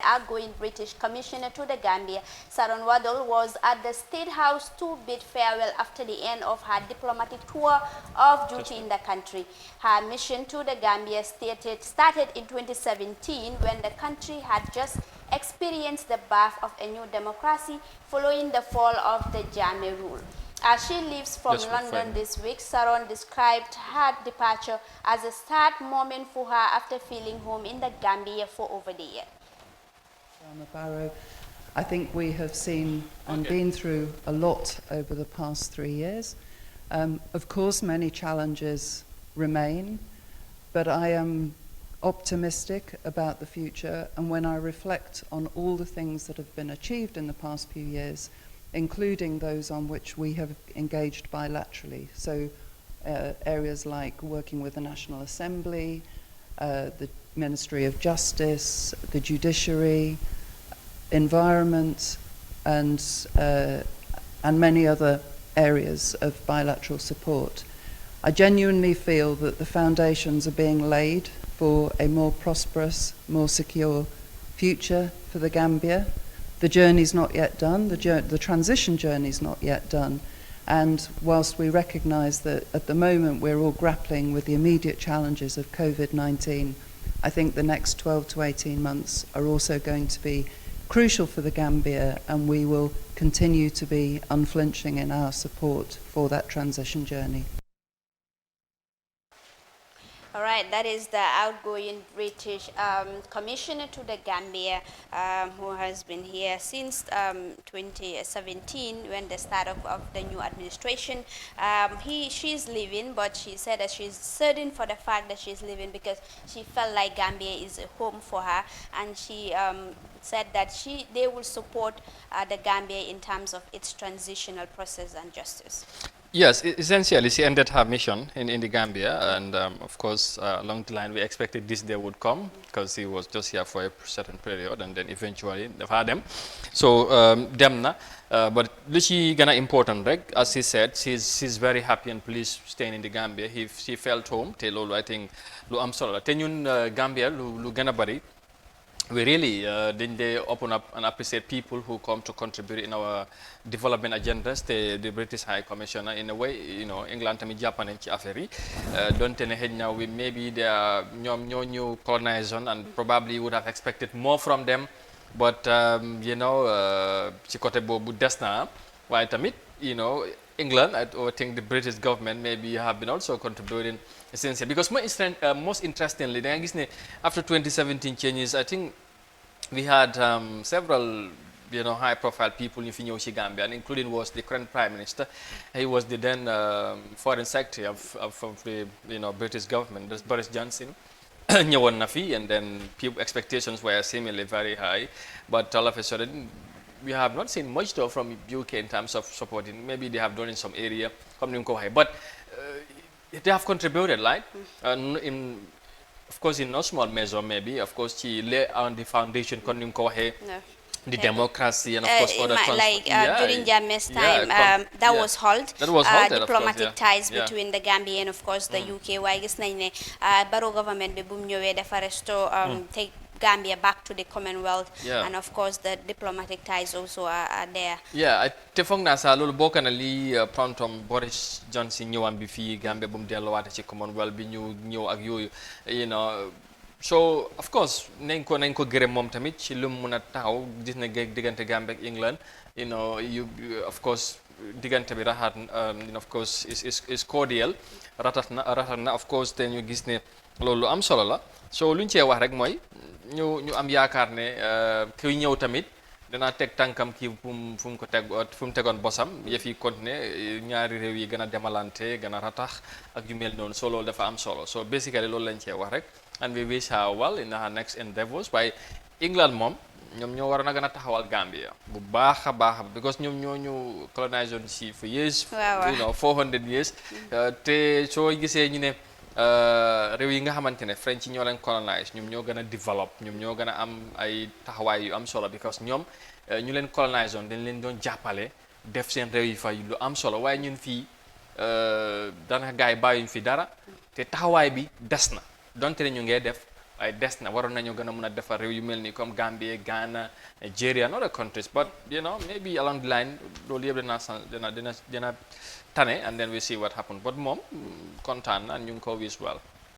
outgoing British Commissioner to the Gambia, Sharon Waddell, was at the State House to bid farewell after the end of her diplomatic tour of duty in the country. Her mission to the Gambia started in 2017 when the country had just experienced the birth of a new democracy following the fall of the Jammeh rule. As she leaves from London this week, Sharon described her departure as a sad moment for her after feeling home in the Gambia for over the year. I think we have seen and been through a lot over the past 3 years. Of course, many challenges remain, but I am optimistic about the future, and when I reflect on all the things that have been achieved in the past few years, including those on which we have engaged bilaterally. So areas like working with the National Assembly, the Ministry of Justice, the Judiciary, Environment, and many other areas of bilateral support. I genuinely feel that the foundations are being laid for a more prosperous, more secure future for the Gambia. The journey's not yet done, the transition journey's not yet done, and whilst we recognise that at the moment we're all grappling with the immediate challenges of COVID-19, I think the next 12 to 18 months are also going to be crucial for the Gambia, and we will continue to be unflinching in our support for that transition journey. All right, that is the outgoing British Commissioner to the Gambia, who has been here since 2017 when the start of the new administration. She's leaving, but she said that she's certain for the fact that she's leaving because she felt like Gambia is a home for her, and she said that they will support the Gambia in terms of its transitional process and justice. Yes, essentially she ended her mission in the Gambia, and of course along the line we expected this day would come because he was just here for a certain period and then eventually they've had them. So dem na, but she gonna important, right? As he said, she's very happy and pleased staying in the Gambia. She felt home. Te lolu I think lu am solo la. Te ñun Gambia lu gëna bari. We really they open up and appreciate people who come to contribute in our development agendas. The British High Commissioner, in a way, you know, England and Japan and Aferi, don't now we maybe they are new colonization and probably would have expected more from them, but you know, Chikote Bobu Desna, why tamit, you know, England, I think the British government maybe have been also contributing essentially because most interestingly, after 2017 changes, I think we had several, you know, high-profile people in Finyoshi Gambia, and including was the current Prime Minister. He was the then Foreign Secretary of the, you know, British government, that's Boris Johnson. And then people expectations were seemingly very high, but all of a sudden we have not seen much though from UK in terms of supporting. Maybe they have done in some area, but they have contributed, right? Of course, in no small measure, maybe. Of course, she lay on the foundation, the democracy, and of course, other during Jammeh's time, that was halted. Diplomatic ties between the Gambia and, of course, the UK. Why gis nañ ne Barrow government bi bum ñëwé dafa restore take Gambia back to the Commonwealth, and of course the diplomatic ties also are there. Yeah, I think na sa lolu bokk na li prontom Boris Johnson ñëwam bi fi Gambia bu mu delluwaate ci Commonwealth bi ñu ñëw ak yooyu, you know. So of course nañ ko gërëm moom tamit ci lu mu mën a taxaw gis na diggante Gambia ak England, you know, of course diggante bi raxaat, of course is cordial, ratat na of course te ñu gis ne loolu am solo la. So luñ cee wax rek mooy ñu am yaakaar ne kuy ñëw tamit dana teg tànkam kii fu mu tegoon bosam yëf yi continuer ñaari réew yi gën a demalante gën a ratax ak yu mel noonu, so loolu dafa am solo. So basically loolu lañ cee wax rek, and we wish her well in her next endeavors. Waaye England moom ñoom ñoo waroon a gën a taxawal Gambia bu baax a baax because ñoom ñoo ñu colonisation si for years, you know, 400 years. Te soo gisee ñu ne réew yi nga xamante ne French yi ñoo leen colonise, ñoom ñoo gën a develop, ñoom ñoo gën a am ay taxawaay yu am solo because ñoom ñu leen colonise woon dañ leen doon jàppale def seen réew yi fa lu am solo. Waaye ñun fii daanaka gars yi bàyyuñ fi dara te taxawaay bi des na donte ne ñu ngee def, waaye des na waroon nañu gën a mën a defar réew yu mel ni comme Gambia, Ghana, Nigeria and other countries, but you know maybe along the line loolu yëpp dina tane and then we see what happen, but moom kontaan na ñu ngi ko wish well.